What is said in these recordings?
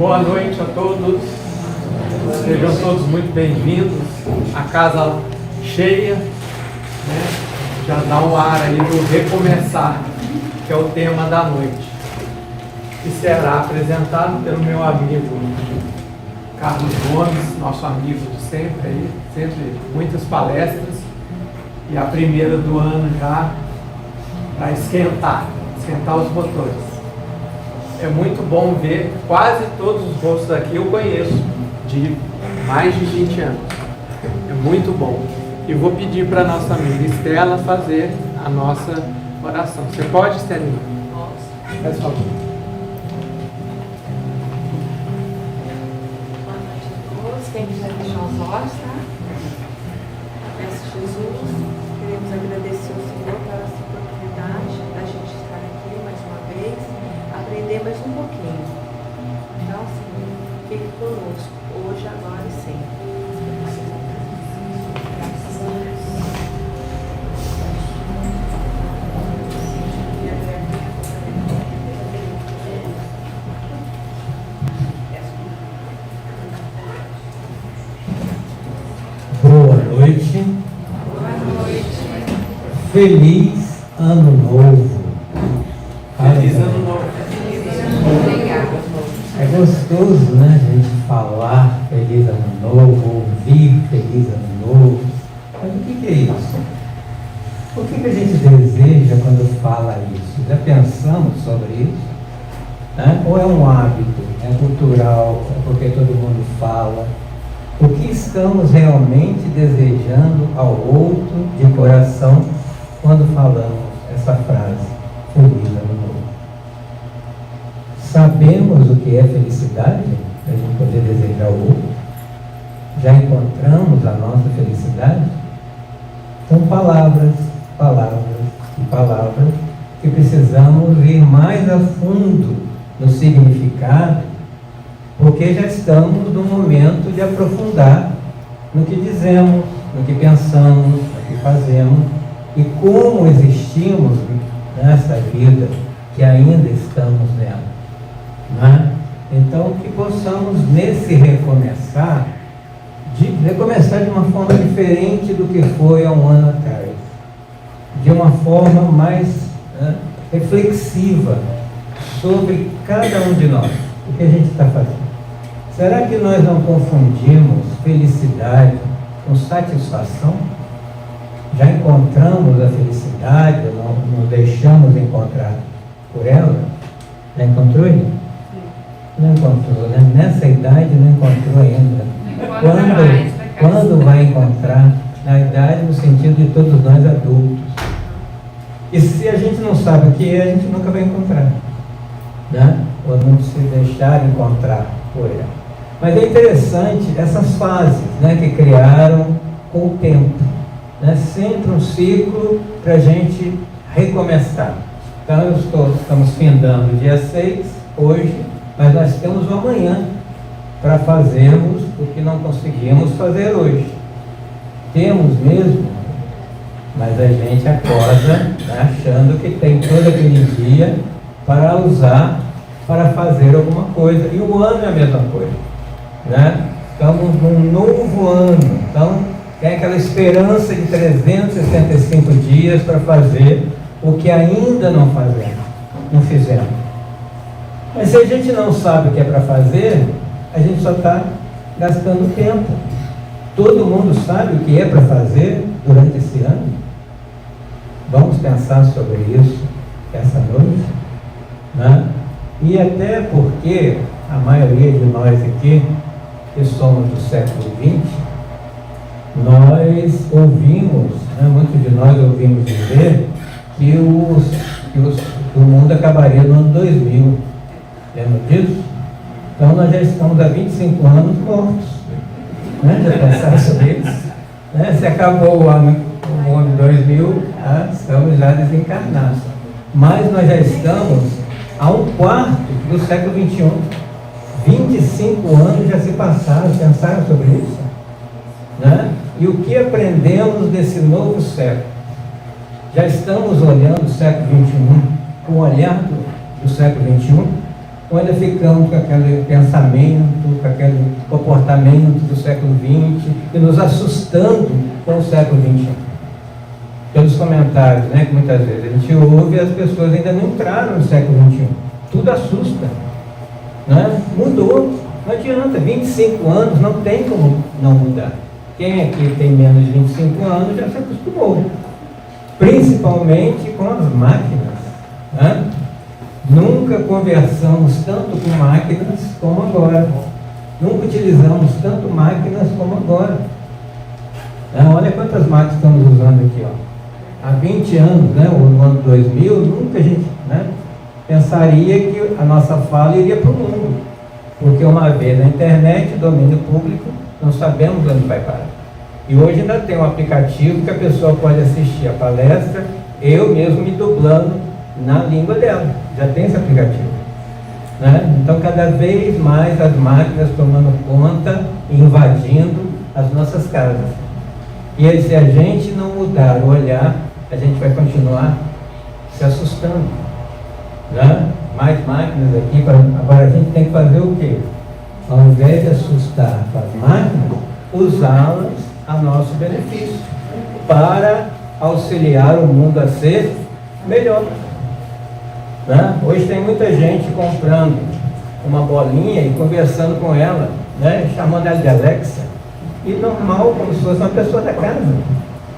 Boa noite a todos, sejam todos muito bem-vindos. A casa cheia, né? Já dá um ar aí do recomeçar, que é o tema da noite, que será apresentado pelo meu amigo Carlos Gomes, nosso amigo de sempre aí, sempre muitas palestras, e a primeira do ano já para esquentar os motores. É muito bom ver, quase todos os rostos aqui eu conheço, de mais de 20 anos. É muito bom. E vou pedir para a nossa amiga Estela fazer a nossa oração. Você pode, Estelinha? Posso. Faz favor. Boa noite a todos. Quem quiser fechar os olhos, tá? Peço Jesus, queremos agradecer ao Senhor pela essa oportunidade da gente estar aqui mais uma vez, aprender mais um pouquinho. Então, Senhor, fique conosco, hoje, agora e sempre. Graças a Deus. Boa noite. Boa noite. Feliz Ano Novo. Feliz Ano Novo. Obrigada. É gostoso, né, a gente falar Feliz Ano Novo, ouvir Feliz Ano Novo. Mas o que é isso? O que a gente deseja quando fala isso? Já pensamos sobre isso? Né? Ou é um hábito, é cultural, é porque todo mundo fala? O que estamos realmente desejando ao outro de coração quando falamos essa frase, Feliz Ano Novo? Sabemos o que é felicidade, para a gente poder desejar ao outro? Já encontramos a nossa felicidade? São palavras, palavras e palavras que precisamos ir mais a fundo no significado, porque já estamos no momento de aprofundar no que dizemos, no que pensamos, no que fazemos e como existimos nessa vida que ainda estamos nela. Né? Então, que possamos nesse recomeçar, recomeçar de uma forma diferente do que foi há um ano atrás, de uma forma mais reflexiva sobre cada um de nós, o que a gente está fazendo. Será que nós não confundimos felicidade com satisfação? Já encontramos a felicidade ou não nos deixamos encontrar por ela? Já encontrou ainda? Não encontrou, né? Nessa idade não encontrou ainda. Quando vai encontrar? Na idade, no sentido de todos nós adultos. E se a gente não sabe o que é, a gente nunca vai encontrar, né? Ou não se deixar encontrar por ela. Mas é interessante essas fases, né, que criaram com o tempo, né? Sempre um ciclo para a gente recomeçar. Então estamos findando o dia 6 hoje, mas nós temos o amanhã para fazermos o que não conseguimos fazer hoje. Temos mesmo, mas a gente acorda, né, achando que tem todo aquele dia para usar, para fazer alguma coisa. E o ano é a mesma coisa, né? Estamos num novo ano, então tem aquela esperança de 365 dias para fazer o que ainda não fizemos. Mas se a gente não sabe o que é para fazer, a gente só está gastando tempo. Todo mundo sabe o que é para fazer durante esse ano? Vamos pensar sobre isso essa noite, né? E até porque a maioria de nós aqui, que somos do século XX, nós ouvimos, né, muitos de nós ouvimos dizer que o mundo acabaria no ano 2000. Lembra disso? Então nós já estamos há 25 anos mortos. Né? Já pensaram sobre isso? Né? Se acabou o ano 2000, estamos já desencarnados. Mas nós já estamos a um quarto do século XXI. 25 anos já se passaram, pensaram sobre isso? Né? E o que aprendemos desse novo século? Já estamos olhando o século XXI com o olhar do século XXI? ou ainda ficamos com aquele pensamento, com aquele comportamento do século XX e nos assustando com o século XXI. Pelos comentários, né, que muitas vezes a gente ouve e as pessoas ainda não entraram no século XXI. Tudo assusta. Né? Mudou. Não adianta. 25 anos não tem como não mudar. Quem aqui tem menos de 25 anos já se acostumou. Principalmente com as máquinas. Né? Nunca conversamos tanto com máquinas como agora. Nunca utilizamos tanto máquinas como agora. Olha quantas máquinas estamos usando aqui. Ó. Há 20 anos, né, ou no ano 2000, nunca a gente, né, pensaria que a nossa fala iria para o mundo. Porque uma vez na internet, domínio público, não sabemos onde vai parar. E hoje ainda tem um aplicativo que a pessoa pode assistir a palestra, eu mesmo me dublando na língua dela. Já tem esse aplicativo. Né? Então, cada vez mais as máquinas tomando conta e invadindo as nossas casas. E aí, se a gente não mudar o olhar, a gente vai continuar se assustando. Né? Mais máquinas aqui. Agora a gente tem que fazer o quê? Ao invés de assustar com as máquinas, usá-las a nosso benefício, para auxiliar o mundo a ser melhor. Né? Hoje tem muita gente comprando uma bolinha e conversando com ela, né? Chamando ela de Alexa, e normal, como se fosse uma pessoa da casa.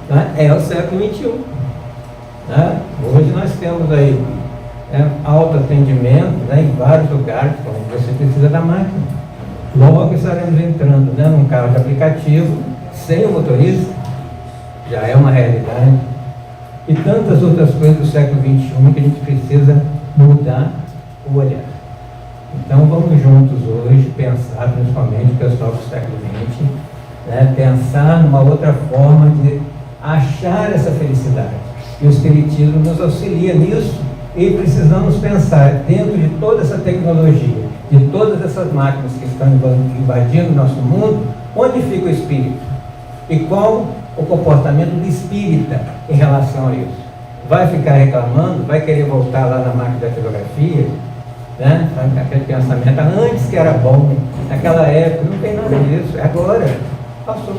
Né? É o século XXI. Né? Hoje nós temos aí autoatendimento, né, em vários lugares, como você precisa da máquina. Logo estaremos entrando, né, num carro de aplicativo, sem o motorista, já é uma realidade. E tantas outras coisas do século XXI que a gente precisa mudar o olhar. Então vamos juntos hoje pensar, principalmente o pessoal do século XX, né, pensar numa outra forma de achar essa felicidade. E o Espiritismo nos auxilia nisso. E precisamos pensar, dentro de toda essa tecnologia, de todas essas máquinas que estão invadindo o nosso mundo, onde fica o espírito? E qual o comportamento do espírita em relação a isso? Vai ficar reclamando? Vai querer voltar lá na máquina da telegrafia? Né? Aquele pensamento, antes que era bom, naquela época, não tem nada disso, é agora. Passou.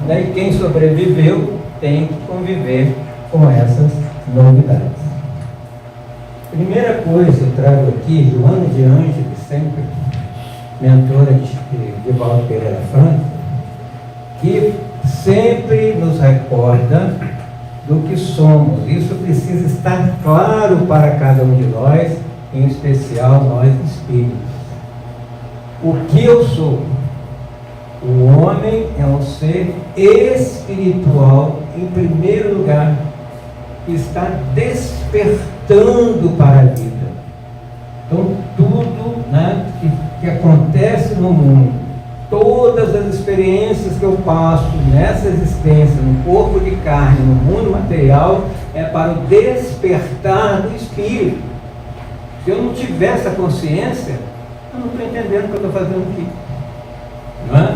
E quem sobreviveu tem que conviver com essas novidades. Primeira coisa eu trago aqui, Joana de Ângeles, sempre mentora de Valdo Pereira Franco, que sempre nos recorda do que somos. Isso precisa estar claro para cada um de nós, em especial nós espíritos. O que eu sou? O homem é um ser espiritual, em primeiro lugar, que está despertando para a vida. Então, tudo, né, que acontece no mundo, todas as experiências que eu passo nessa existência, no corpo de carne, no mundo material, é para o despertar do espírito. Se eu não tiver essa consciência, eu não estou entendendo o que eu estou fazendo aqui. Não é?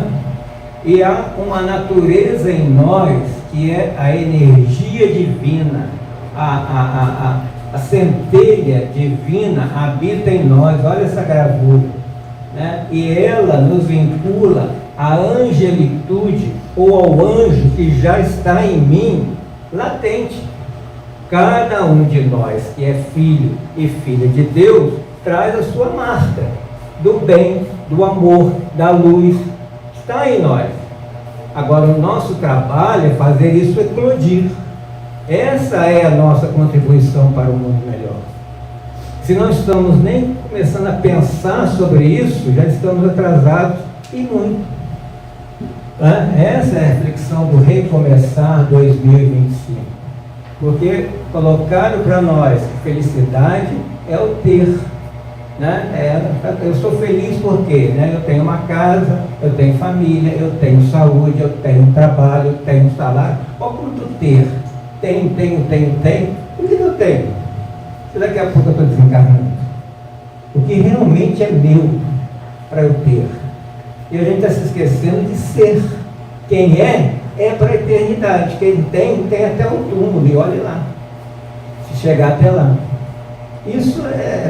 E há uma natureza em nós que é a energia divina, a centelha divina habita em nós. Olha essa gravura, né? E ela nos vincula à angelitude ou ao anjo que já está em mim, latente. Cada um de nós que é filho e filha de Deus traz a sua marca do bem, do amor, da luz, está em nós. Agora o nosso trabalho é fazer isso eclodir. Essa é a nossa contribuição para o mundo melhor. Se não estamos nem começando a pensar sobre isso, já estamos atrasados e muito. Essa é a reflexão do Recomeçar 2025. Porque colocaram para nós que felicidade é o ter. Né? Eu sou feliz porque, né? Eu tenho uma casa, eu tenho família, eu tenho saúde, eu tenho trabalho, eu tenho salário. Qual quanto ter? Tenho. Por que eu tenho? Se daqui a pouco eu estou desencarnando. O que realmente é meu para eu ter. E a gente está se esquecendo de ser. Quem é para a eternidade. Quem tem até o túmulo. E olhe lá. Se chegar até lá. Isso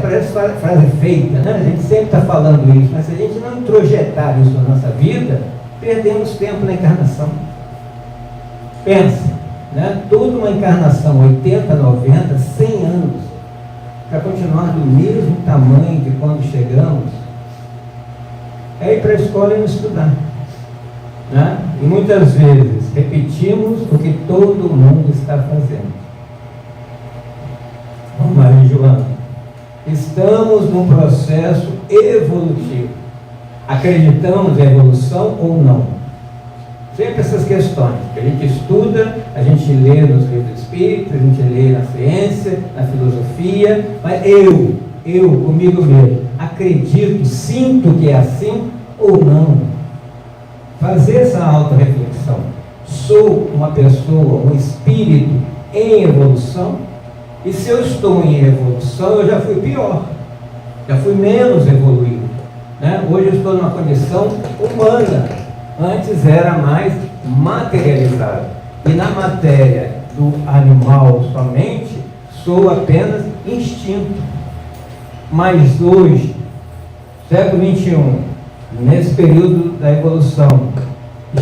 parece frase feita, né? A gente sempre está falando isso, mas se a gente não introjetar isso na nossa vida, perdemos tempo na encarnação. Pensa, né? Toda uma encarnação, 80, 90, 100 anos, para continuar do mesmo tamanho de quando chegamos, é ir para a escola e não estudar. Né? E muitas vezes repetimos o que todo mundo está fazendo. Vamos lá, Joana. Estamos num processo evolutivo. Acreditamos em evolução ou não? Sempre essas questões que a gente estuda, a gente lê nos livros espíritas, a gente lê na ciência, na filosofia, mas eu comigo mesmo, acredito, sinto que é assim ou não? Fazer essa autorreflexão. Sou uma pessoa, um espírito em evolução? E se eu estou em evolução, eu já fui pior, já fui menos evoluído, né? Hoje eu estou numa condição humana, antes era mais materializado. E na matéria do animal somente, sou apenas instinto. Mas hoje, século XXI, nesse período da evolução,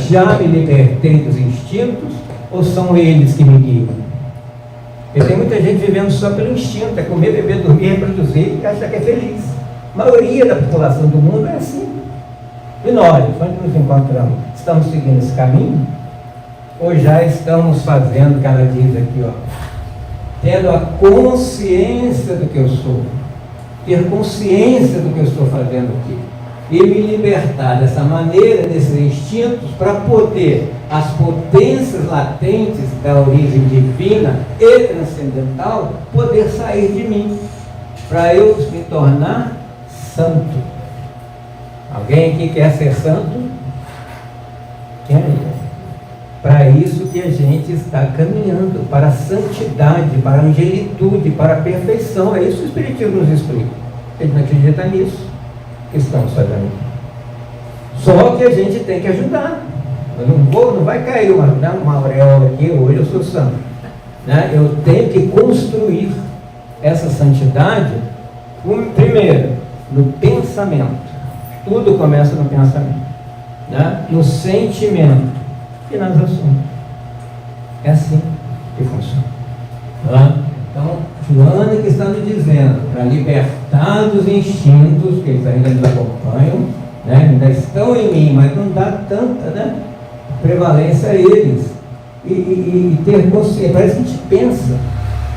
já me libertei dos instintos ou são eles que me guiam? Porque tem muita gente vivendo só pelo instinto, é comer, beber, dormir, reproduzir e achar que é feliz. A maioria da população do mundo é assim. E nós, onde nos encontramos? Estamos seguindo esse caminho? Ou já estamos fazendo, que ela diz aqui, ó, tendo a consciência do que eu sou, ter consciência do que eu estou fazendo aqui, e me libertar dessa maneira, desses instintos, para poder as potências latentes da origem divina e transcendental poder sair de mim, para eu me tornar santo. Alguém aqui quer ser santo? Quer? Para isso que a gente está caminhando, para a santidade, para a angelitude, para a perfeição. É isso que o Espiritismo nos explica. A gente não acredita nisso que estamos fazendo. Só que a gente tem que ajudar. Eu não vai cair uma auréola aqui, hoje eu sou santo. Né? Eu tenho que construir essa santidade, primeiro, no pensamento. Tudo começa no pensamento, né? No sentimento e nas ações. É assim que funciona. Tá? Então, Joana que está nos dizendo, para libertar dos instintos, que eles ainda nos acompanham, né? Ainda estão em mim, mas não dá tanta, né, prevalência a eles. E ter consciência, parece que a gente pensa,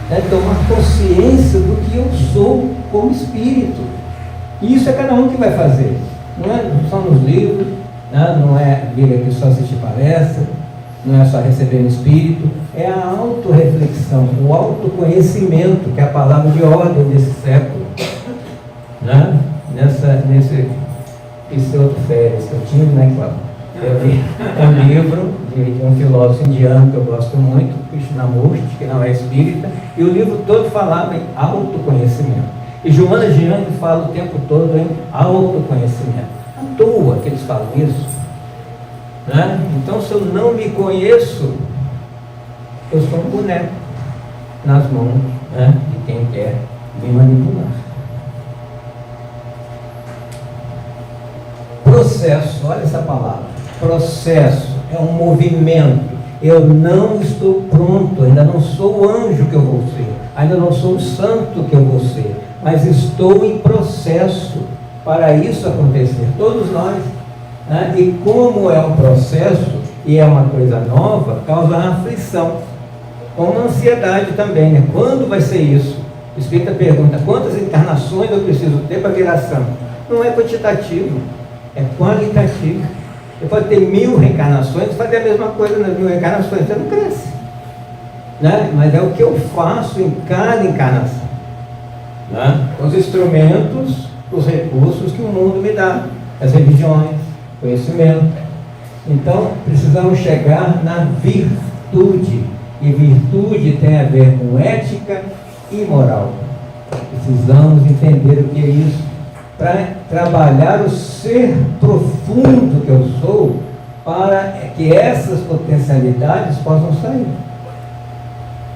né? Tomar consciência do que eu sou como espírito. E isso é cada um que vai fazer. Não é só nos livros, né? Não é vir aqui só assistir palestra, não é só receber no espírito, é a autorreflexão, o autoconhecimento, que é a palavra de ordem desse século, né? Nesse pseudo-férias que eu tive, né, Cláudio? Eu li um livro de um filósofo indiano que eu gosto muito, Krishnamurti, que não é espírita, e o livro todo falava em autoconhecimento. E Joana Giang fala o tempo todo em autoconhecimento. À toa que eles falam isso. Né? Então, se eu não me conheço, eu sou um boneco nas mãos, né, de quem quer me manipular. Processo, olha essa palavra. Processo é um movimento. Eu não estou pronto, ainda não sou o anjo que eu vou ser, ainda não sou o santo que eu vou ser, mas estou em processo para isso acontecer, todos nós, né? E como é um processo e é uma coisa nova, causa aflição, como ansiedade também, né? Quando vai ser isso? O Espírita pergunta, quantas encarnações eu preciso ter para virar santo? Não é quantitativo, é qualitativo. Você pode ter 1000 reencarnações, fazer a mesma coisa nas 1000 reencarnações, você não cresce, né? Mas é o que eu faço em cada encarnação, né? Os instrumentos, os recursos que o mundo me dá, as religiões, conhecimento. Então precisamos chegar na virtude, e virtude tem a ver com ética e moral. Precisamos entender o que é isso, para trabalhar o ser profundo que eu sou, para que essas potencialidades possam sair.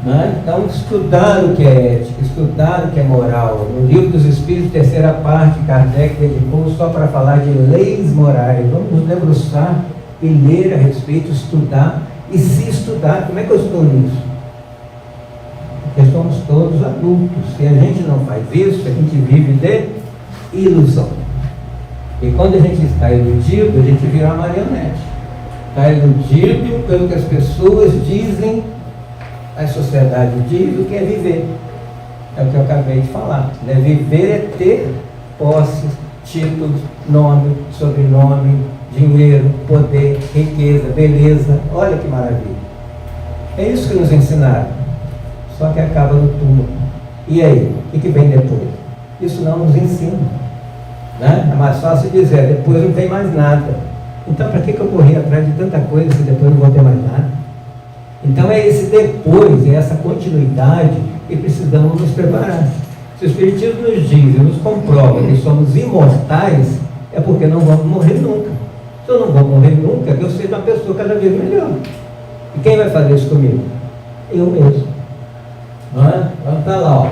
Né? Então, estudar o que é ética, estudar o que é moral. No Livro dos Espíritos, terceira parte, Kardec dedicou só para falar de leis morais. Vamos nos debruçar e ler a respeito, estudar. E se estudar, como é que eu estou nisso? Porque somos todos adultos. Se a gente não faz isso, a gente vive de ilusão. E quando a gente está iludido, a gente vira uma marionete. Está iludido pelo que as pessoas dizem, a sociedade diz o que é viver. É o que eu acabei de falar. Né? Viver é ter posses, títulos, nome, sobrenome, dinheiro, poder, riqueza, beleza. Olha que maravilha. É isso que nos ensinaram. Só que acaba no túmulo. E aí? O que vem depois? Isso não nos ensina. Né? É mais fácil dizer, depois não tem mais nada. Então, para que eu corri atrás de tanta coisa se depois não vou ter mais nada? Então, é esse depois, é essa continuidade que precisamos nos preparar. Se o Espiritismo nos diz e nos comprova que somos imortais, é porque não vamos morrer nunca. Se eu não vou morrer nunca, que eu seja uma pessoa cada vez melhor. E quem vai fazer isso comigo? Eu mesmo. Não é? Então está lá, ó.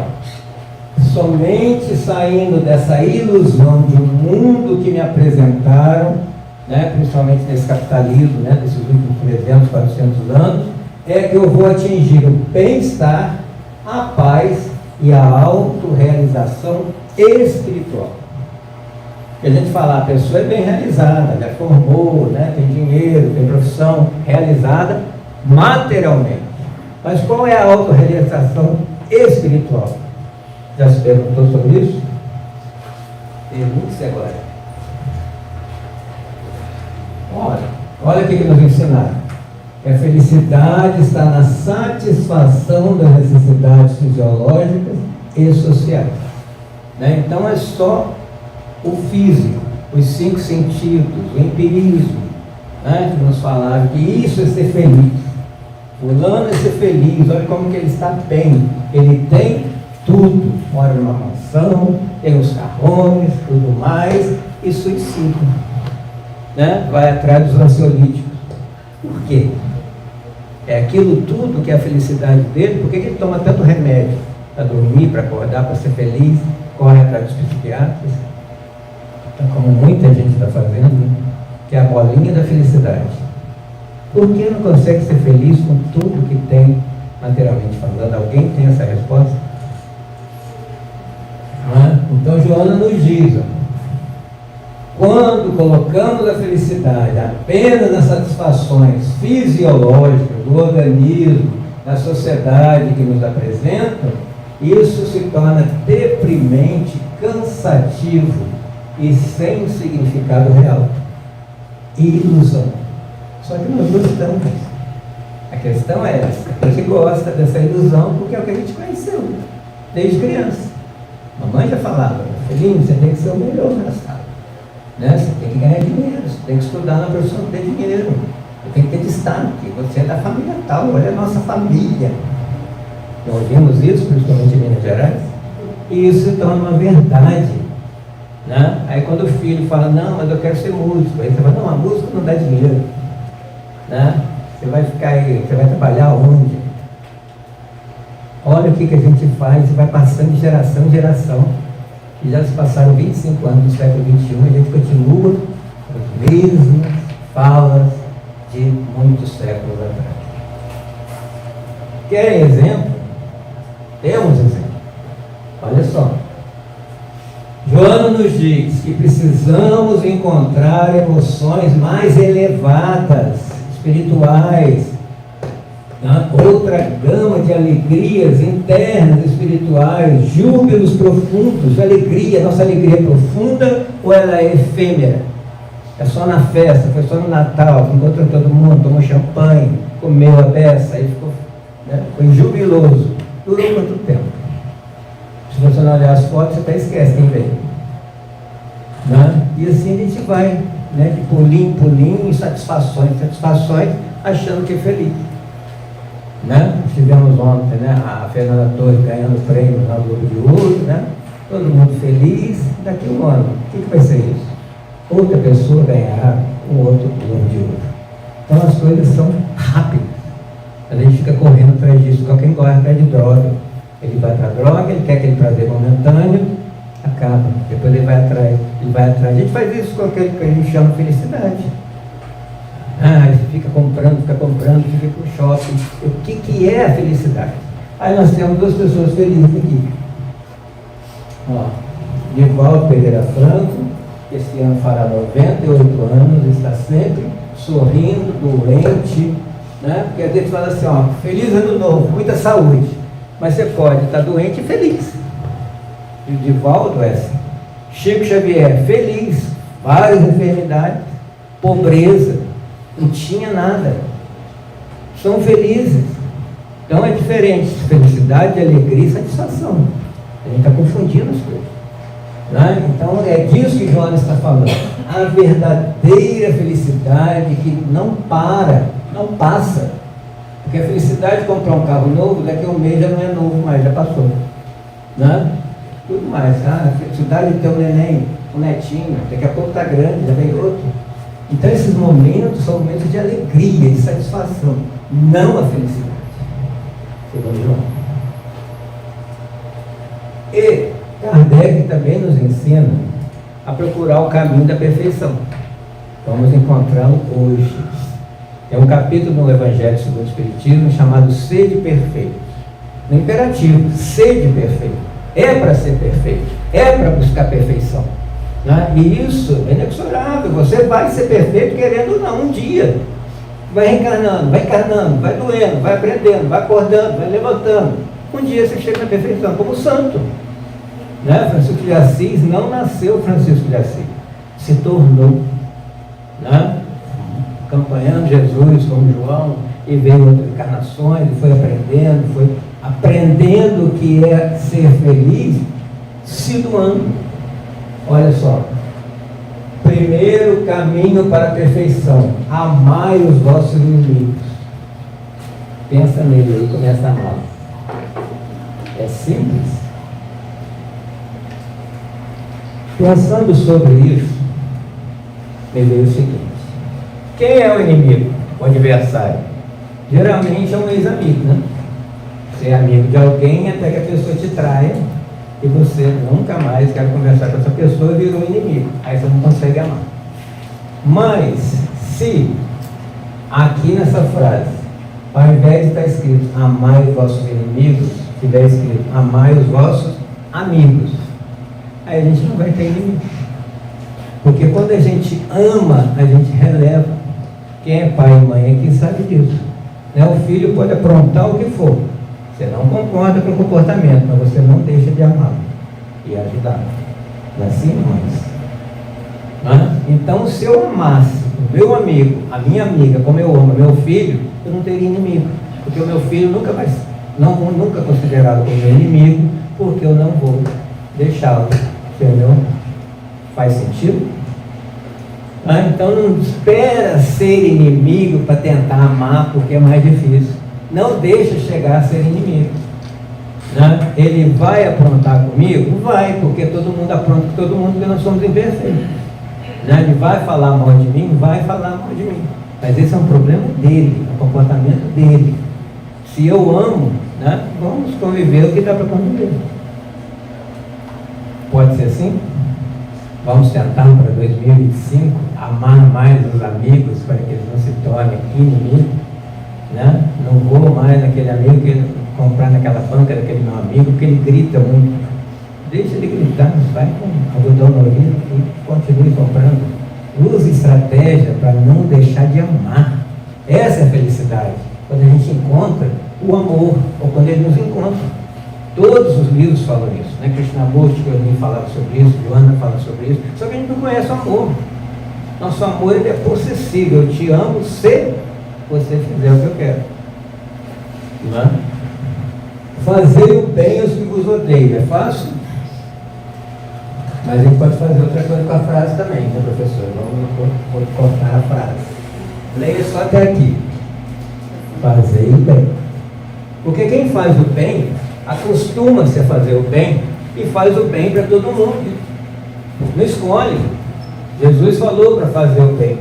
Somente saindo dessa ilusão de um mundo que me apresentaram, né, principalmente nesse capitalismo, né, desses últimos 300, 400 anos, é que eu vou atingir o bem-estar, a paz e a autorrealização espiritual. A gente fala, a pessoa é bem realizada, já formou, né, tem dinheiro, tem profissão, realizada materialmente. Mas qual é a autorrealização espiritual? Já se perguntou sobre isso? Pergunte-se agora. Olha o que nos ensinaram. A felicidade está na satisfação das necessidades fisiológicas e sociais. Né? Então é só o físico, os 5 sentidos, o empirismo, né? Que nos falaram que isso é ser feliz. Fulano é ser feliz, olha como que ele está bem. Ele tem tudo, mora numa mansão, tem os carrões, tudo mais, e suicida. Né? Vai atrás dos ansiolíticos. Por quê? É aquilo tudo que é a felicidade dele. Por que ele toma tanto remédio? Para dormir, para acordar, para ser feliz, corre atrás dos psiquiatras. Então, como muita gente está fazendo, que é a bolinha da felicidade. Por que não consegue ser feliz com tudo que tem materialmente falando? Alguém tem essa resposta? Não é? Então Joana nos diz, quando colocamos a felicidade apenas nas satisfações fisiológicas do organismo, da sociedade que nos apresentam, isso se torna deprimente, cansativo e sem significado real. Ilusão. Só que nós gostamos. A questão é essa. A gente gosta dessa ilusão porque é o que a gente conheceu desde criança. Mamãe já falava, filhinho, você tem que ser o melhor na sala. Né? Você tem que ganhar dinheiro, você tem que estudar na profissão que tem dinheiro. Você tem que ter destaque, você é da família tal, olha a nossa família. Nós ouvimos isso, principalmente em Minas Gerais, e isso se torna uma verdade. Né? Aí quando o filho fala, não, mas eu quero ser músico, aí você fala, não, a música não dá dinheiro. Né? Você vai ficar aí, você vai trabalhar onde? Olha o que a gente faz e vai passando de geração em geração. E já se passaram 25 anos do século XXI e a gente continua com as mesmas falas de muitos séculos atrás. Querem exemplo? Temos exemplo. Olha só. Joana nos diz que precisamos encontrar emoções mais elevadas, espirituais, né? Outra gama de alegrias internas, espirituais, júbilos profundos, alegria. Nossa alegria é profunda ou ela é efêmera? É só na festa, foi só no Natal, encontrou todo mundo, tomou champanhe, comeu a beça, aí ficou, né? Foi jubiloso. Durou quanto tempo? Se você não olhar as fotos, você até esquece quem veio. Né? E assim a gente vai, né? De pulinho em pulinho, em satisfações, achando que é feliz. Né? Tivemos ontem, né, a Fernanda Torres ganhando prêmio na Globo de Ouro, né? Todo mundo feliz. Daqui a um ano, o que vai ser isso? Outra pessoa ganhará um outro Globo de Ouro. Então as coisas são rápidas. Mas a gente fica correndo atrás disso, igual quem corre atrás de droga. Ele vai para a droga, ele quer aquele prazer momentâneo, acaba. Depois ele vai atrás, A gente faz isso com aquele que a gente chama felicidade. Ele fica comprando, fica pro shopping. O que é a felicidade? Aí nós temos duas pessoas felizes aqui. Divaldo Pereira Franco, esse ano fará 98 anos, está sempre sorrindo, doente, né? Porque a gente fala assim, feliz ano novo, muita saúde. Mas você pode estar doente e feliz. E o Divaldo é assim. Chico Xavier, feliz, várias enfermidades, pobreza, não tinha nada. São felizes. Então é diferente, felicidade, alegria e satisfação. A gente está confundindo as coisas. Né? Então é disso que Joana está falando. A verdadeira felicidade que não para, não passa. Porque a felicidade de comprar um carro novo, daqui a um mês já não é novo mais, já passou. Né? Tudo mais. A felicidade de ter um neném, um netinho, daqui a pouco está grande, já vem outro. Então esses momentos são momentos de alegria, de satisfação, não a felicidade. Segundo João. E Kardec também nos ensina a procurar o caminho da perfeição. Vamos encontrá-lo hoje. Tem um capítulo no Evangelho segundo o Espiritismo chamado Sede Perfeito. No imperativo, sede perfeito. É para ser perfeito, é para buscar perfeição. Né? E isso é inexorável. Você vai ser perfeito querendo ou não, um dia. Vai reencarnando, vai doendo, vai aprendendo, vai acordando, vai levantando. Um dia você chega na perfeição, como santo. Né? Francisco de Assis não nasceu Francisco de Assis, se tornou. Né? Acompanhando Jesus como João, e veio outras encarnações, e foi aprendendo o que é ser feliz, se doando. Olha só, primeiro caminho para a perfeição, amai os vossos inimigos. Pensa nele aí, começa a amar. É simples. Pensando sobre isso, me veio o seguinte: quem é o inimigo, o adversário? Geralmente é um ex-amigo, né? Você é amigo de alguém até que a pessoa te traia e você nunca mais quer conversar com essa pessoa e virou inimigo. Aí você não consegue amar. Mas, se aqui nessa frase, ao invés de estar escrito amai os vossos inimigos, tiver escrito amai os vossos amigos, aí a gente não vai ter inimigo. Porque quando a gente ama, a gente releva. Quem é pai e mãe aqui sabe disso. Né? O filho pode aprontar o que for. Você não concorda com o comportamento, mas você não deixa de amá-lo e ajudá-lo. Não é assim, irmãos? Então, se eu amasse o meu amigo, a minha amiga, como eu amo meu filho, eu não teria inimigo. Porque o meu filho nunca vai, nunca considerado como meu inimigo, porque eu não vou deixá-lo. Entendeu? Faz sentido? Então não espera ser inimigo para tentar amar, porque é mais difícil. Não deixa chegar a ser inimigo. Né? Ele vai aprontar comigo? Vai, porque todo mundo apronta com todo mundo, porque nós somos imperfeitos. Né? Ele vai falar mal de mim? Vai falar mal de mim. Mas esse é um problema dele, é um comportamento dele. Se eu amo, né? Vamos conviver o que dá para conviver. Pode ser assim? Vamos tentar para 2025 amar mais os amigos para que eles não se tornem inimigos. Né? Não vou mais naquele amigo que comprar naquela banca daquele meu amigo, porque ele grita muito. Deixa ele gritar, vai com algodão no ouvido e continue comprando. Use estratégia para não deixar de amar. Essa é a felicidade. Quando a gente encontra o amor, ou quando ele nos encontra. Todos os livros falam isso, né? Krishnamurti, que eu nem falava sobre isso, Joana fala sobre isso, só que a gente não conhece o amor. Nosso amor, ele é possessível. Eu te amo se você fizer o que eu quero. Não é? Fazer o bem aos que vos odeiam. É fácil? Mas a gente pode fazer outra coisa com a frase também, né, professor? Vamos cortar a frase. Leia só até aqui. Fazer o bem. Porque quem faz o bem acostuma-se a fazer o bem e faz o bem para todo mundo. Não escolhe. Jesus falou para fazer o bem.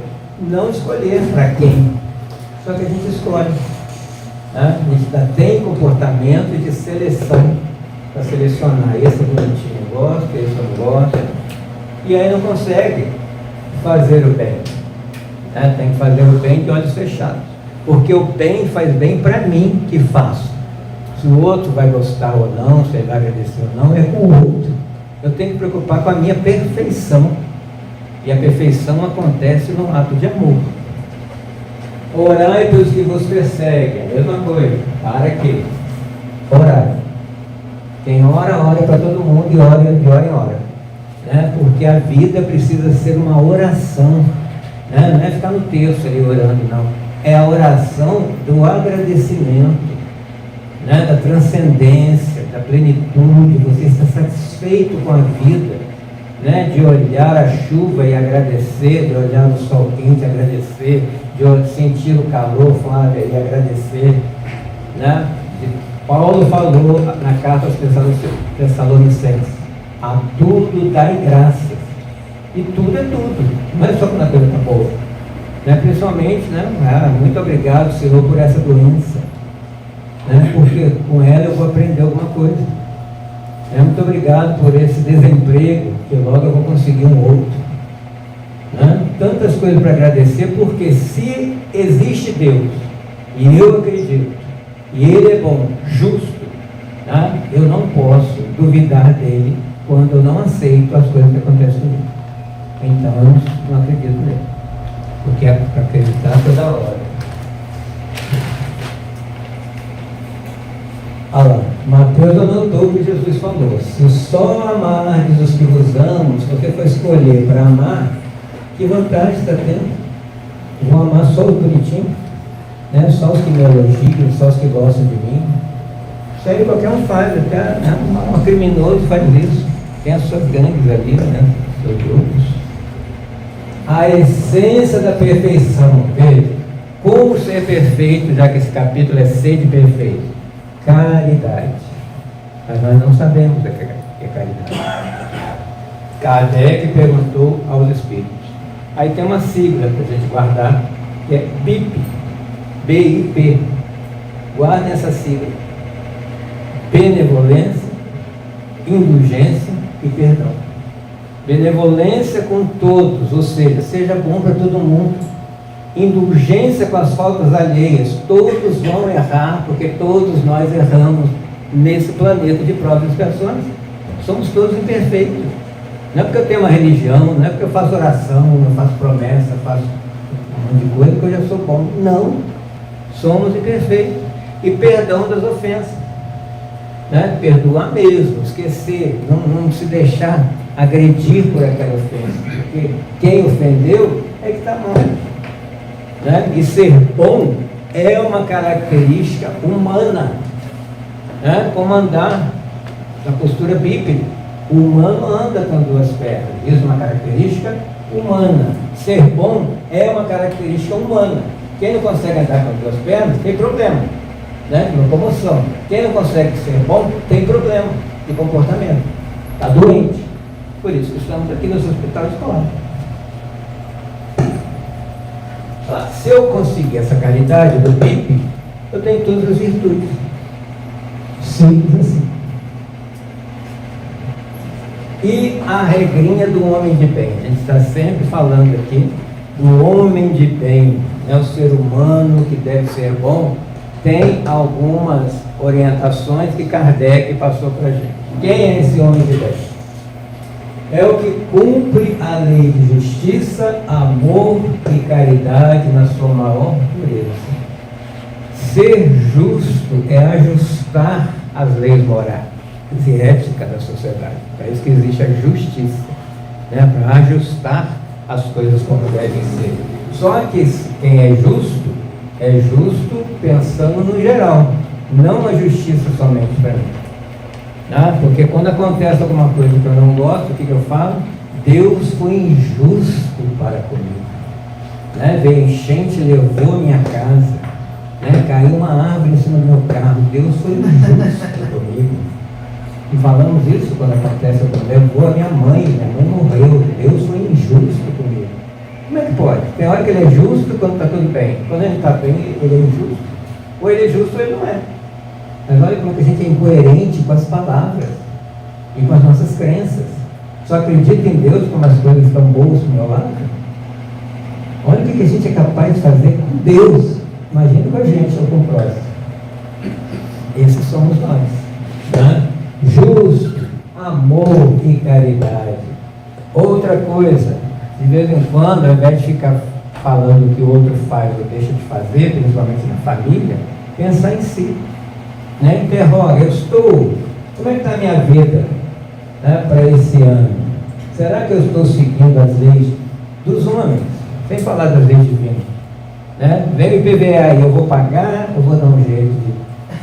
Não escolher para quem. Só que a gente escolhe. né? A gente ainda tem comportamento de seleção para selecionar. Esse é bonitinho, eu gosto, esse eu não gosto. E aí não consegue fazer o bem. Né? Tem que fazer o bem de olhos fechados. Porque o bem faz bem para mim que faço. Se o outro vai gostar ou não, se ele vai agradecer ou não, é com o outro. Eu tenho que preocupar com a minha perfeição. E a perfeição acontece no ato de amor. Orai pelos que vos perseguem. A mesma coisa. Para quê? Orai. Quem ora, ora para todo mundo e ora de hora em hora. Né? Porque a vida precisa ser uma oração. Né? Não é ficar no texto ali orando, não. É a oração do agradecimento, né? Da transcendência, da plenitude. Você está satisfeito com a vida, né? De olhar a chuva e agradecer, de olhar o sol quente e agradecer, de sentir o calor, Flávia, e agradecer, né? Paulo falou na carta aos Tessalonicenses: a tudo dai graças. E tudo é tudo, não é só quando a coisa está boa, né? Principalmente, né? Muito obrigado, Senhor, por essa doença, né? Porque com ela eu vou aprender alguma coisa. Muito obrigado por esse desemprego, que logo eu vou conseguir um outro, né? Tantas coisas para agradecer, porque se existe Deus, e eu acredito, e Ele é bom, justo, tá? Eu não posso duvidar dele quando eu não aceito as coisas que acontecem comigo. Então eu não acredito nele, porque é para acreditar toda hora. Olha lá, Mateus anotou o que Jesus falou: se só amardes os que vos amam, se você for escolher para amar, que vantagem está tendo? Vou amar só os bonitinhos, né? Só os que me elogiam, só os que gostam de mim. Isso aí qualquer um faz, até, né? Um criminoso faz isso. Tem as suas gangues ali, né? Seus grupos. A essência da perfeição, veja, como ser perfeito, já que esse capítulo é sede perfeito? Caridade. Mas nós não sabemos o que é caridade. Kardec perguntou aos espíritos. Aí tem uma sigla para a gente guardar, que é BIP. BIP. Guardem essa sigla. Benevolência, indulgência e perdão. Benevolência com todos, ou seja, seja bom para todo mundo. Indulgência com as faltas alheias. Todos vão errar, porque todos nós erramos nesse planeta de provas e expiações. Somos todos imperfeitos. Não é porque eu tenho uma religião, não é porque eu faço oração, eu faço promessa, faço um monte de coisa que eu já sou bom. Não. Somos imperfeitos. E perdão das ofensas. Né? Perdoar mesmo, esquecer, não se deixar agredir por aquela ofensa. Porque quem ofendeu é que está mal. Né? E ser bom é uma característica humana, né? Como andar na postura bípede. O humano anda com duas pernas, isso é uma característica humana. Ser bom é uma característica humana. Quem não consegue andar com duas pernas tem problema, né? De locomoção. Quem não consegue ser bom tem problema de comportamento, está doente. Por isso que estamos aqui no hospital escolar. Se eu conseguir essa caridade do BIP, eu tenho todas as virtudes. Simples assim. E a regrinha do homem de bem. A gente está sempre falando aqui do homem de bem, né? O ser humano que deve ser bom. Tem algumas orientações que Kardec passou para a gente. Quem é esse homem de bem? É o que cumpre a lei de justiça, amor e caridade na sua maior pureza. Ser justo é ajustar as leis morais e ética da sociedade. Para isso que existe a justiça, né? Para ajustar as coisas como devem ser. Só que quem é justo pensando no geral, não a justiça somente para mim. Porque quando acontece alguma coisa que eu não gosto, o que eu falo? Deus foi injusto para comigo. Veio enchente, levou minha casa. Caiu uma árvore em cima do meu carro. Deus foi injusto comigo. E falamos isso quando acontece, levou a minha mãe morreu. Deus foi injusto comigo. Como é que pode? Tem hora que ele é justo quando está tudo bem. Quando ele está bem, ele é injusto. Ou ele é justo ou ele não é. Mas olha como que a gente é incoerente com as palavras e com as nossas crenças. Só acredita em Deus como as coisas estão boas do meu lado. Olha o que a gente é capaz de fazer com Deus. Imagina com a gente ou com o próximo. Esses somos nós. Tá? Justo, amor e caridade. Outra coisa, de vez em quando, ao invés de ficar falando o que o outro faz ou deixa de fazer, principalmente na família, pensar em si. Né? Interroga, como é que está a minha vida, né, para esse ano? Será que eu estou seguindo as leis dos homens? Sem falar das leis divinas. Né? Vem o IPVA aí, eu vou pagar, eu vou dar um jeito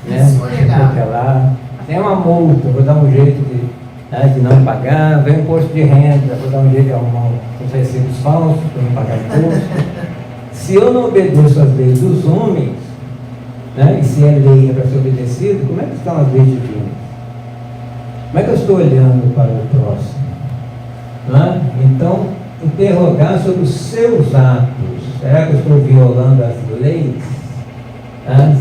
de, né, protelar. Tem uma multa, eu vou dar um jeito de não pagar. Vem o imposto de renda, eu vou dar um jeito de arrumar uns recibos falsos para não pagar imposto. Se eu não obedeço às leis dos homens, né, e se é lei é para ser obedecido, como é que estão as leis divinas? Como é que eu estou olhando para o próximo? Né? Então, interrogar sobre os seus atos. Será que eu estou violando as leis?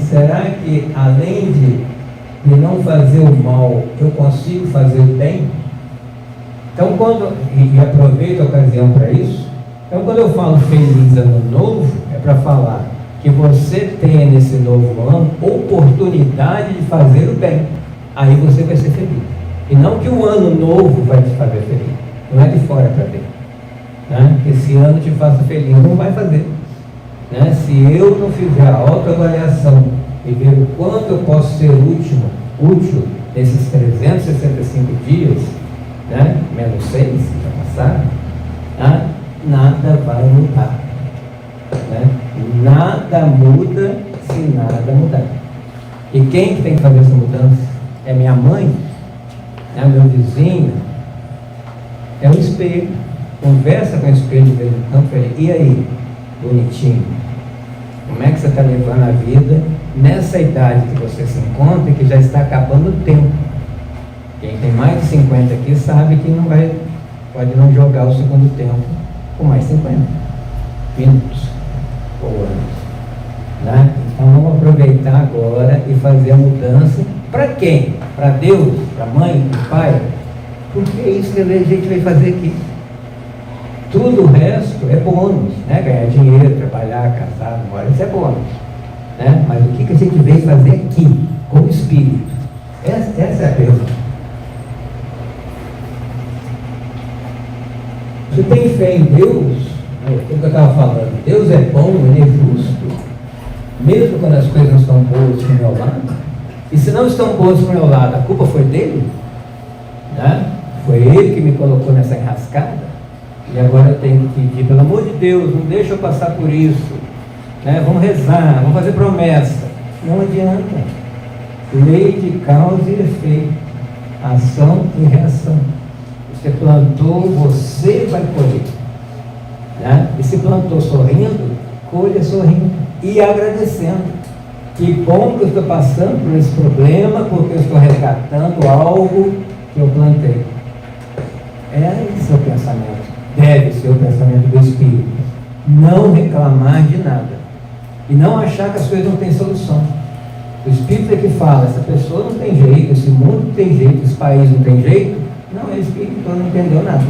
Será que, além de não fazer o mal, eu consigo fazer o bem? Então, e aproveito a ocasião para isso, então quando eu falo feliz ano novo, é para falar que você tenha nesse novo ano oportunidade de fazer o bem. Aí você vai ser feliz. E não que o ano novo vai te fazer feliz. Não é de fora para dentro. Né? Que esse ano te faça feliz, não vai fazer. Né? Se eu não fizer a autoavaliação e ver o quanto eu posso ser útil nesses 365 dias, né? menos 6, já passaram, né? Nada vai mudar. Né? Nada muda se nada mudar. E quem que tem que fazer essa mudança? É minha mãe? É meu vizinho? É o espelho. Conversa com o espelho de vez em quando, falei, e aí, bonitinho, como é que você está levando a vida nessa idade que você se encontra e que já está acabando o tempo? Quem tem mais de 50 aqui sabe que pode não jogar o segundo tempo com mais 50 minutos ou anos. Né? Então vamos aproveitar agora e fazer a mudança. Para quem? Para Deus? Para a mãe? Para o pai? Porque é isso que a gente vai fazer aqui. Tudo o resto é bônus, né? Ganhar dinheiro, trabalhar, casar, namorar, isso é bônus. Né? Mas o que a gente veio fazer aqui, com o Espírito? Essa é a pergunta. Você tem fé em Deus? O que eu estava falando, Deus é bom, Ele é justo, mesmo quando as coisas não estão boas para o meu lado. E se não estão boas para o meu lado, a culpa foi dele? Né? Foi ele que me colocou nessa enrascada. E agora eu tenho que pedir, pelo amor de Deus, não deixa eu passar por isso. Né? Vamos rezar, vamos fazer promessa. Não adianta. Lei de causa e efeito. Ação e reação. Você plantou, você vai colher. Né? E se plantou sorrindo, colha sorrindo e agradecendo. Que bom que eu estou passando por esse problema, porque eu estou resgatando algo que eu plantei. É esse o pensamento. Deve ser o pensamento do Espírito. Não reclamar de nada. E não achar que as coisas não têm solução. O Espírito é que fala, essa pessoa não tem jeito, esse mundo não tem jeito, esse país não tem jeito. Não, o Espírito então não entendeu nada.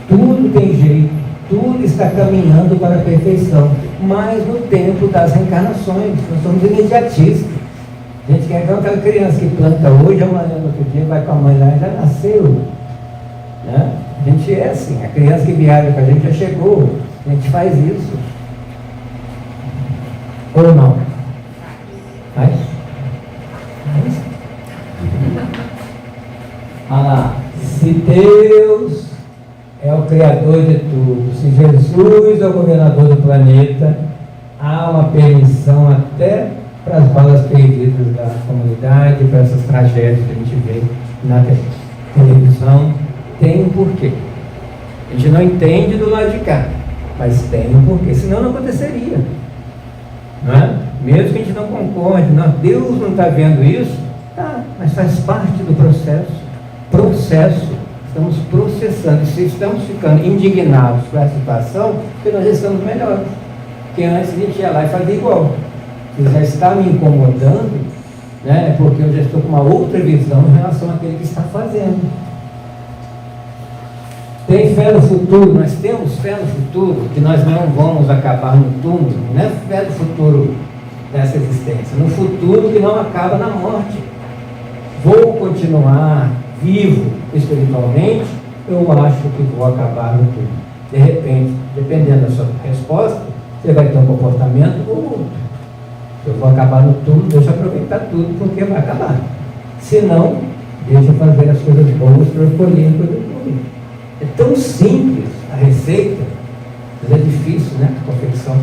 Tudo tem jeito, tudo está caminhando para a perfeição. Mas no tempo das reencarnações, nós somos imediatistas. A gente quer aquela criança que planta hoje, amanhã, no outro dia, vai com a mãe lá, já nasceu. Né? A gente é assim, a criança que viaja com a gente já chegou, a gente faz isso. Ou não? Faz? Olha lá, se Deus é o Criador de tudo, se Jesus é o governador do planeta, há uma permissão até para as balas perdidas da comunidade, para essas tragédias que a gente vê na televisão. Tem um porquê. A gente não entende do lado de cá, mas tem um porquê, senão não aconteceria. Não é? Mesmo que a gente não concorde, não, Deus não está vendo isso, tá, mas faz parte do processo, estamos processando. E se estamos ficando indignados com a situação, porque nós estamos melhores, porque antes a gente ia lá e fazia igual, Se já está me incomodando, né, é porque eu já estou com uma outra visão em relação àquele que está fazendo. Tem fé no futuro, nós temos fé no futuro, que nós não vamos acabar no túmulo, não é fé no futuro dessa existência, no futuro que não acaba na morte. Vou continuar vivo espiritualmente, eu acho que vou acabar no túmulo. De repente, dependendo da sua resposta, você vai ter um comportamento ou outro. Se eu vou acabar no túmulo, deixa eu aproveitar tudo, porque vai acabar. Se não, deixa eu fazer as coisas boas para eu colher coisas boas. É tão simples a receita, mas é difícil, né? A confecção.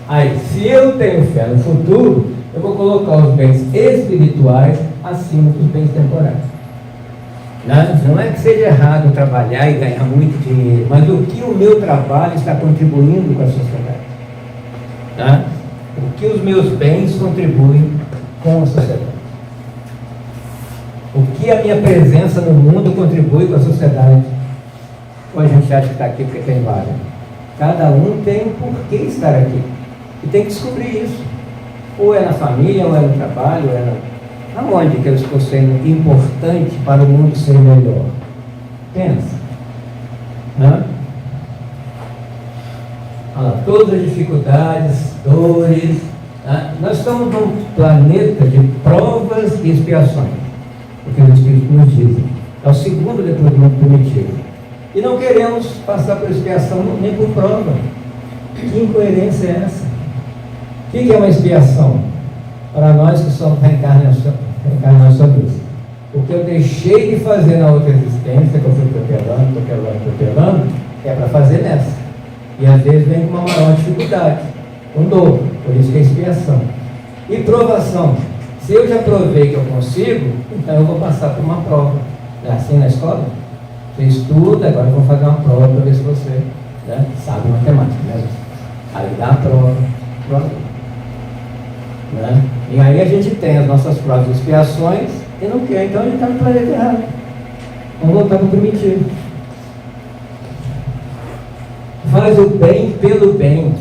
Aí, se eu tenho fé no futuro, eu vou colocar os bens espirituais acima dos bens temporais. Não é que seja errado trabalhar e ganhar muito dinheiro, mas o que o meu trabalho está contribuindo com a sociedade? Tá? O que os meus bens contribuem com a sociedade? O que a minha presença no mundo contribui com a sociedade? Ou a gente acha que está aqui porque tem vaga? Cada um tem um porquê estar aqui. E tem que descobrir isso. Ou é na família, ou é no trabalho, ou é aonde que eu estou sendo importante para o mundo ser melhor? Pensa. Olha, todas as dificuldades, dores. Nós estamos num planeta de provas e expiações. O que os Espíritos nos dizem. É o segundo depois do mundo primitivo. E não queremos passar por expiação nem por prova. Que incoerência é essa? O que é uma expiação? Para nós que somos reencarnações. O que eu deixei de fazer na outra existência, que eu fui protelando, é para fazer nessa. E às vezes vem com uma maior dificuldade, com dor, por isso que é expiação. E provação. Se eu já provei que eu consigo, então eu vou passar por uma prova. É assim na escola? Você estuda, agora eu vou fazer uma prova para ver se você sabe matemática. Né? Aí dá a prova. Né? E aí a gente tem as nossas provas de expiações e não quer, então a gente está no planeta errado. Vamos voltar para o primitivo. Faz o bem pelo bem.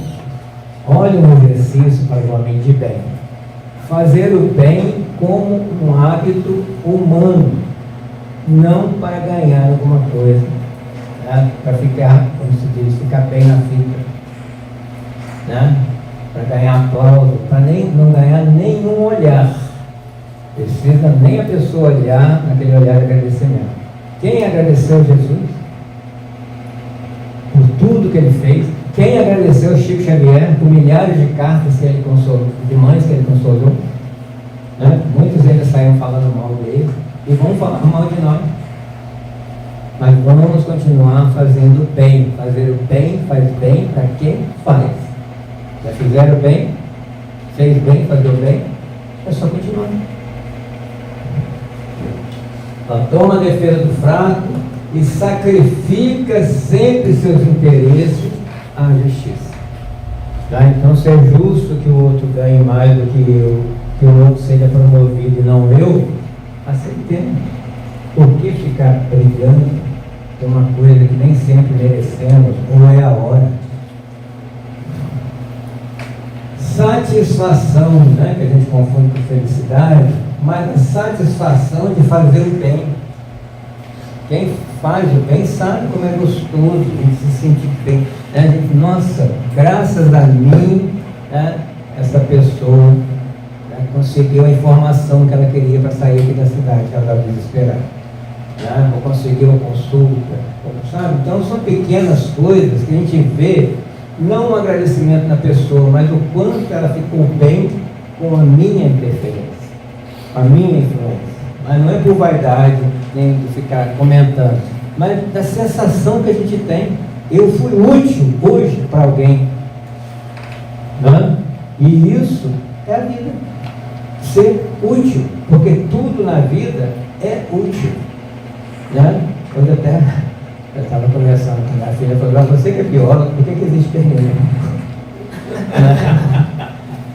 Olha um exercício para o homem de bem. Fazer o bem como um hábito humano, não para ganhar alguma coisa, né? Para ficar, como se diz, ficar bem na vida, né? Para ganhar aplauso, para não ganhar nenhum olhar. Precisa nem a pessoa olhar naquele olhar de agradecimento. Quem agradeceu Jesus por tudo que ele fez? Quem agradeceu Chico Xavier por milhares de cartas que ele consolou, de mães que ele consolou? Né? Muitos deles saíram falando mal dele e vão falar mal de nós. Mas vamos continuar fazendo bem. Fazer o bem faz bem para quem faz. Já fizeram bem? Fez bem, fazer o bem? É só continuar. Então, toma a defesa do fraco e sacrifica sempre seus interesses à justiça. Tá? Então, se é justo que o outro ganhe mais do que eu, que o outro seja promovido e não eu, aceitemos. Por que ficar brigando por uma coisa que nem sempre merecemos ou é a hora? Satisfação, né, que a gente confunde com felicidade, mas a satisfação de fazer o bem. Quem faz o bem sabe como é gostoso a gente se sentir bem. Né? A gente, nossa, graças a mim, né, essa pessoa conseguiu a informação que ela queria para sair aqui da cidade, que ela estava desesperada. Né? Ou conseguiu a consulta, sabe? Então são pequenas coisas que a gente vê, não um agradecimento na pessoa, mas o quanto ela ficou bem com a minha interferência, a minha influência. Mas não é por vaidade, nem de ficar comentando, mas da sensação que a gente tem. Eu fui útil hoje para alguém. Né? E isso é a vida. Ser útil, porque tudo na vida é útil. Né? Quando eu estava conversando com minha filha, falou: você que é biólogo, por que existe pernil?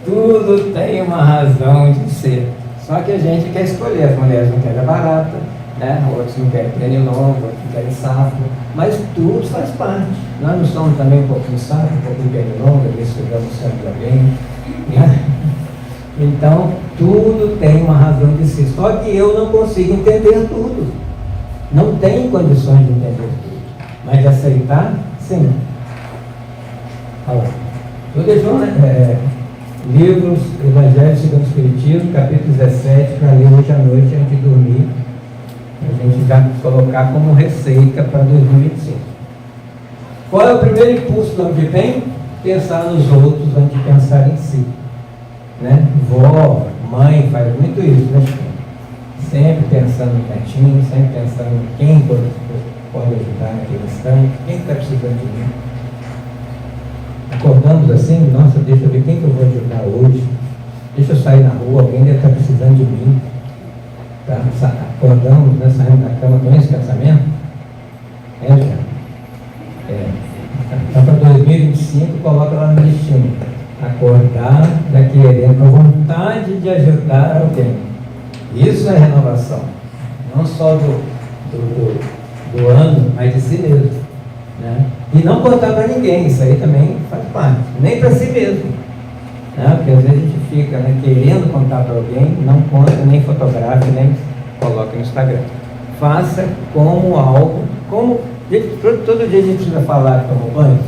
Tudo tem uma razão de ser. Só que a gente quer escolher. As mulheres não querem a barata, né? Outros não querem pernilongo, outros não querem sapo, mas tudo faz parte. Nós não somos também um pouquinho sapo, um pouquinho pernilongo, às vezes pegamos o sangue de alguém, né? Então, tudo tem uma razão de ser. Só que eu não consigo entender tudo. Não tenho condições de entender tudo. Mas de aceitar, sim. Olha lá. Eu deixo livros Evangelho segundo o Espiritismo, capítulo 17, para ler hoje à noite antes de dormir. A gente já colocar como receita para 2025. Qual é o primeiro impulso do ano que vem? Pensar nos outros antes de pensar em si. Né? Vó, mãe faz muito isso, né? Sempre pensando no netinho, sempre pensando em quem pode ajudar naquele instante, quem está precisando de mim. Acordamos assim, nossa, deixa eu ver quem que eu vou ajudar hoje, deixa eu sair na rua, alguém deve estar precisando de mim. Tá? Acordamos, né, saímos da cama com esse pensamento? Então para 2025 coloca lá no destino. Acordar querendo, com vontade de ajudar alguém. Isso é renovação. Não só do ano, mas de si mesmo. Né? E não contar para ninguém, isso aí também faz parte. Nem para si mesmo. Né? Porque às vezes a gente fica, né, querendo contar para alguém, não conta, nem fotografa, nem coloca no Instagram. Faça como algo, todo dia a gente precisa falar que tomou banho,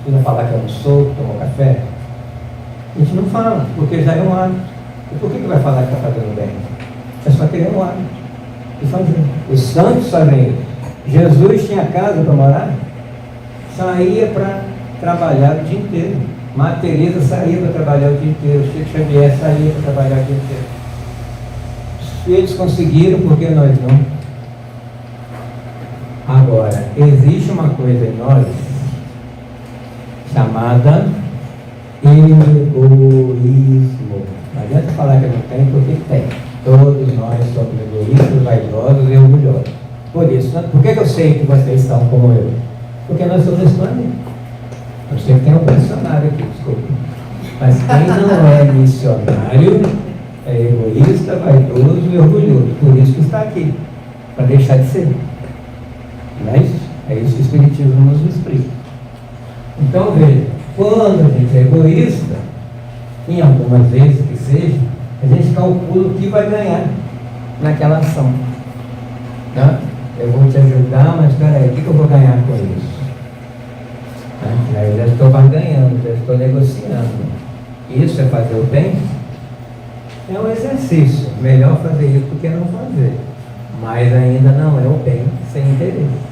precisa falar que almoçou, que tomou café. A gente não fala, porque já é um hábito. E por que vai falar que está fazendo bem? É só querer um hábito. E fazer. Os santos fazem isso. Jesus tinha casa para morar, saía para trabalhar o dia inteiro. Madre Teresa saía para trabalhar o dia inteiro. Chico Xavier saía para trabalhar o dia inteiro. Se eles conseguiram, por que nós não? Agora, existe uma coisa em nós chamada egoísmo. Não adianta falar que não tem, porque tem. Todos nós somos egoístas, vaidosos e orgulhosos. Por isso, por que eu sei que vocês são como eu? Porque nós somos esse planeta. Eu sei que tem um missionário aqui, desculpa. Mas quem não é missionário é egoísta, vaidoso e orgulhoso. Por isso que está aqui, para deixar de ser. Não é isso? É isso que o Espiritismo nos explica. Então, veja, quando a gente é egoísta, em algumas vezes que seja, a gente calcula o que vai ganhar naquela ação. Tá? Eu vou te ajudar, mas peraí, o que eu vou ganhar com isso? Tá? Eu já estou barganhando, já estou negociando. Isso é fazer o bem? É um exercício. Melhor fazer isso do que não fazer. Mas ainda não é o bem sem interesse.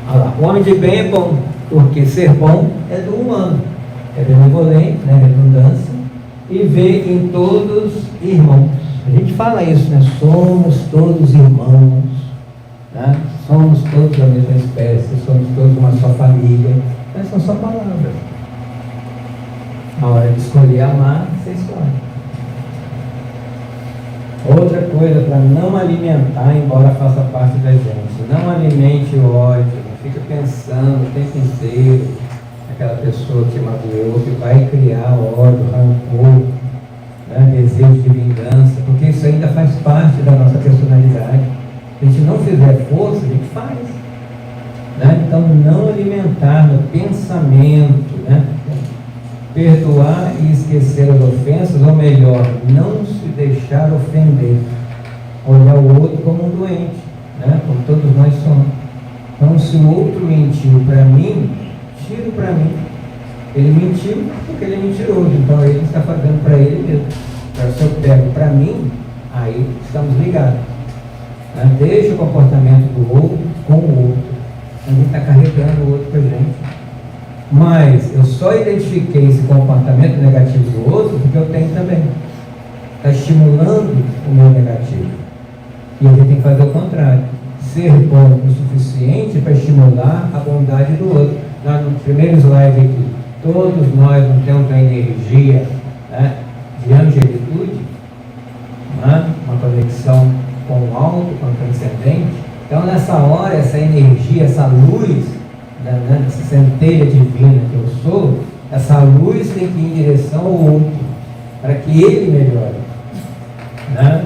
Olha lá, o homem de bem é bom, porque ser bom é do humano. É benevolente, né, redundância, e vê em todos irmãos. A gente fala isso, né? Somos todos irmãos, né? Somos todos da mesma espécie, somos todos uma só família. Mas são só palavras. A hora de escolher amar, você escolhe. Outra coisa para não alimentar, embora faça parte da gente, não alimente o ódio, não fica pensando o tempo inteiro aquela pessoa que magoou, que vai criar ódio, rancor, né, desejo de vingança, porque isso ainda faz parte da nossa personalidade. Se a gente não fizer força, a gente faz. Né? Então, não alimentar no pensamento, né? Perdoar e esquecer as ofensas, ou melhor, não se deixar ofender, olhar o outro como um doente, né? Como todos nós somos. Então, se o outro mentiu para mim, tiro para mim. Ele mentiu porque ele é mentiroso, então ele está fazendo para ele mesmo. Então, se eu pego para mim, aí estamos ligados. Né? Deixa o comportamento do outro com o outro. A gente está carregando o outro para a gente. Mas eu só identifiquei esse comportamento negativo do outro porque eu tenho também. Está estimulando o meu negativo. E a gente tem que fazer o contrário. Ser bom o suficiente para estimular a bondade do outro. Lá no primeiro slide aqui, todos nós não temos a energia, né, de angelitude, né, uma conexão com o alto, com o transcendente. Então, nessa hora, essa energia, essa luz, né, essa centelha divina que eu sou, essa luz tem que ir em direção ao outro, para que ele melhore. Né?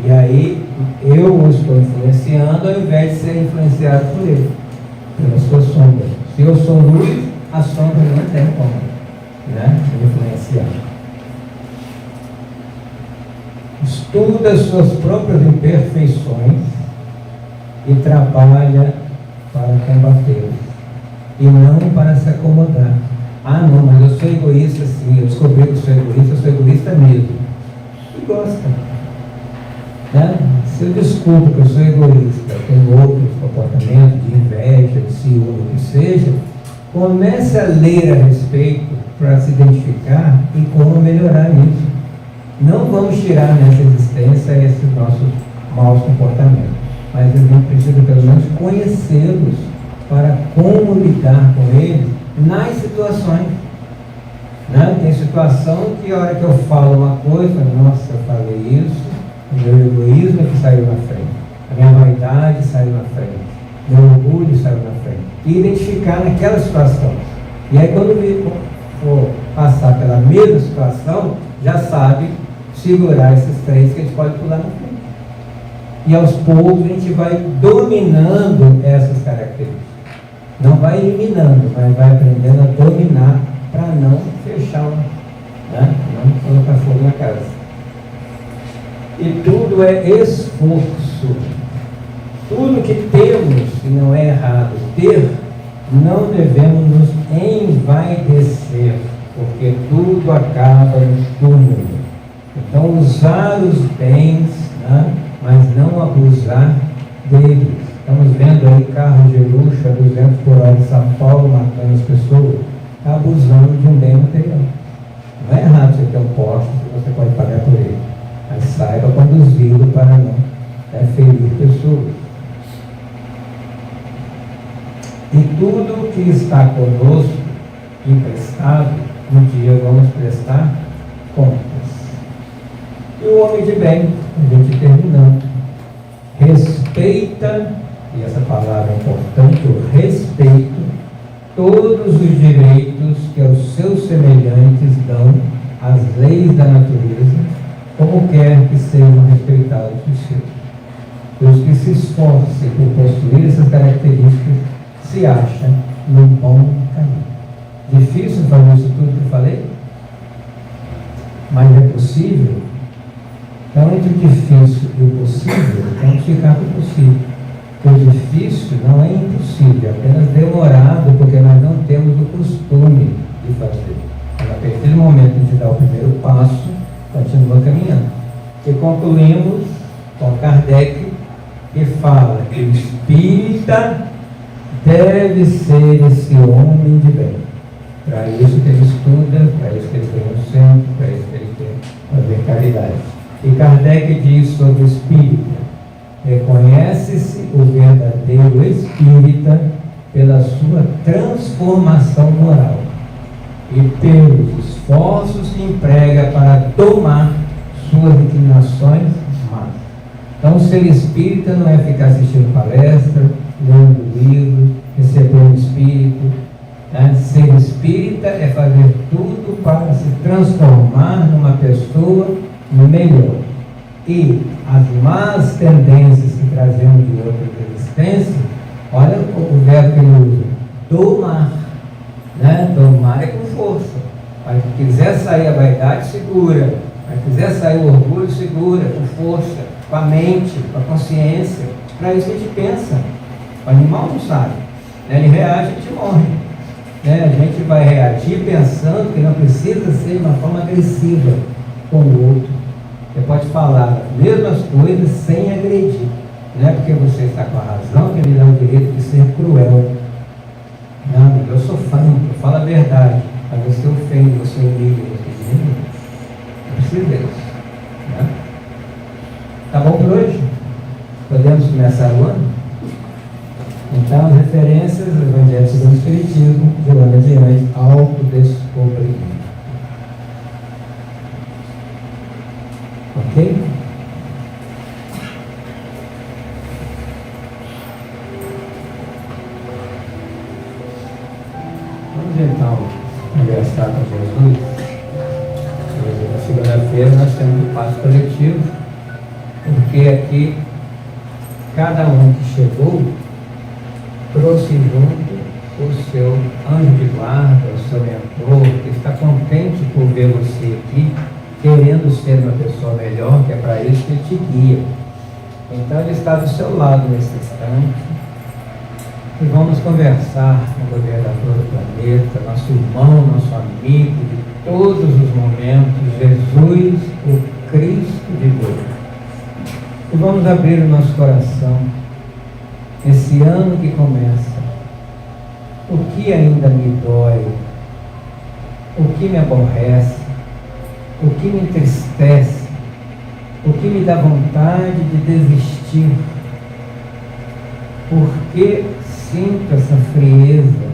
E aí eu o estou influenciando ao invés de ser influenciado por ele, pela sua sombra. Se eu sou luz, a sombra não tem como, né, me influenciar. Estuda as suas próprias imperfeições e trabalha para combatê-las, e não para se acomodar. Ah, não, mas eu sou egoísta sim, eu descobri que eu sou egoísta mesmo. E gosta. Né? Se eu descubro que eu sou egoísta, eu tenho outros comportamentos de inveja, de ciúme, o que seja, comece a ler a respeito para se identificar e como melhorar isso. Não vamos tirar nessa existência esses nossos maus comportamentos, mas a gente precisa pelo menos conhecê-los para como lidar com eles nas situações. Né? Tem situação que a hora que eu falo uma coisa, nossa, eu falei isso, o meu egoísmo que saiu na frente, a minha vaidade saiu na frente, meu orgulho saiu na frente. E identificar naquela situação. E aí quando for passar pela mesma situação, já sabe segurar esses três que a gente pode pular na frente. E aos poucos a gente vai dominando essas características. Não vai eliminando, mas vai aprendendo a dominar para não fechar, né? Não colocar fogo na casa. E tudo é esforço. Tudo que temos, e não é errado ter, não devemos nos envaidecer, porque tudo acaba no túmulo. Então, usar os bens, né? Mas não abusar deles. Estamos vendo aí carros de luxo a 200 por hora em São Paulo, matando as pessoas, está abusando de um bem material. Não é errado você ter um Porsche, você pode pagar por ele, mas saiba conduzi-lo para não ferir pessoas. E tudo que está conosco, emprestado, um dia vamos prestar contas. E o homem de bem, a gente terminando, respeita, e essa palavra é importante, o respeito, todos os direitos que aos seus semelhantes dão as leis da natureza, como quer que sejam respeitados os seus. Os que se esforcem por possuir essas características se acham num bom caminho. Difícil fazer isso tudo que eu falei? Mas é possível? Então, entre o difícil e o possível, temos que ficar com o possível. Porque o difícil não é impossível, é apenas demorado, porque nós não temos o costume de fazer. Mas, a partir do momento de dar o primeiro passo, continua caminhando. E concluímos com Kardec, que fala que o espírita deve ser esse homem de bem. Para isso que ele estuda, para isso que ele tem um centro, para isso que ele quer fazer caridade. E Kardec diz sobre o espírita: reconhece-se o verdadeiro espírita pela sua transformação moral e pelos esforços que emprega para domar suas inclinações más. Então, ser espírita não é ficar assistindo palestra, lendo livros, recebendo espírito. Né? Ser espírita é fazer tudo para se transformar numa pessoa melhor. E as más tendências que trazemos de outras existências, olha o verbo que ele usa: domar. Né? Domar é com força. Mas se quiser sair a vaidade, segura. Mas se quiser sair o orgulho, segura, com força, com a mente, com a consciência. Para isso que a gente pensa. O animal não sabe. Né? Ele reage, a gente morre. Né? A gente vai reagir pensando que não precisa ser de uma forma agressiva com o outro. Você pode falar as mesmas coisas sem agredir. Não é porque você está com a razão que me dá o direito de ser cruel. Não, eu sou franco, eu falo a verdade. Mas você ofende, você humilha, você diminui. Não precisa disso. Né? Tá bom por hoje? Podemos começar o ano? Então, as referências do Evangelho segundo o Espiritismo, de ano adiante, autodescobrimento. Ok? Vamos então conversar com Jesus. Na segunda-feira nós temos o passo coletivo. porque aqui cada um que chegou trouxe junto o seu anjo de guarda, o seu mentor, que está contente por ver você aqui, querendo ser uma pessoa melhor, que é para isso que ele te guia. Então ele está do seu lado nesse instante e vamos conversar com o governador do planeta, nosso irmão, nosso amigo de todos os momentos, Jesus, o Cristo de Deus. E vamos abrir o nosso coração esse ano que começa. O que ainda me dói, o que me aborrece, o que me entristece, o que me dá vontade de desistir, por que sinto essa frieza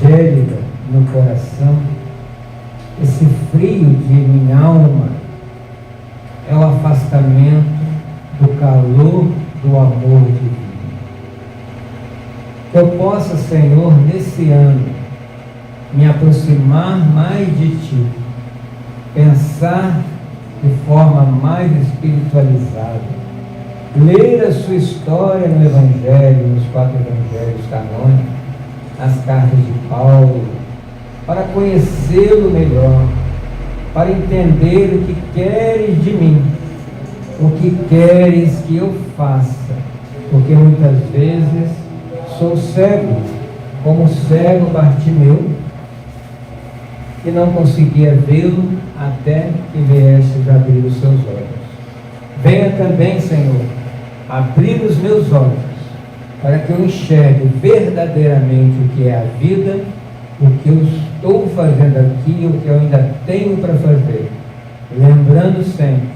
gélida no coração, esse frio de minha alma, é o afastamento do calor do amor divino. Que eu possa, Senhor, nesse ano, me aproximar mais de Ti, pensar de forma mais espiritualizada, ler a sua história no Evangelho, nos 4 Evangelhos canônicos, as cartas de Paulo, para conhecê-lo melhor, para entender o que queres de mim, o que queres que eu faça, porque muitas vezes sou cego, como o cego Bartimeu, e não conseguia vê-lo até que viesse a abrir os seus olhos. Venha também, Senhor, abrir os meus olhos, para que eu enxergue verdadeiramente o que é a vida, o que eu estou fazendo aqui, o que eu ainda tenho para fazer, lembrando sempre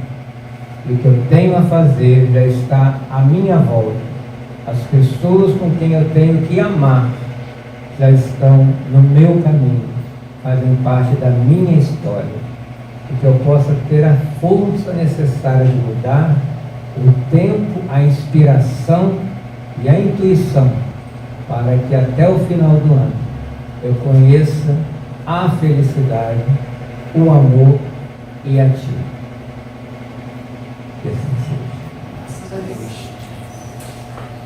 que o que eu tenho a fazer já está à minha volta. As pessoas com quem eu tenho que amar já estão no meu caminho, fazem parte da minha história, e que eu possa ter a força necessária de mudar, o tempo, a inspiração e a intuição, para que até o final do ano eu conheça a felicidade, o amor e a Ti. Que assim seja.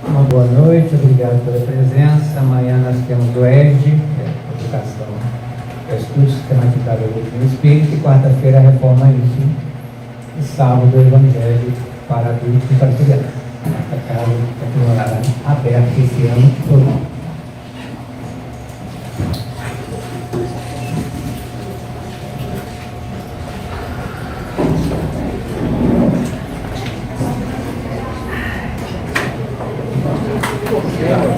Uma boa noite, obrigado pela presença. Amanhã nós temos o ED, Educação, Estudo Sistematizado do Espírito, e quarta-feira a Reforma Íntima, e sábado o Evangelho para adultos e para crianças. A casa continuará aberta esse ano todo. Yeah.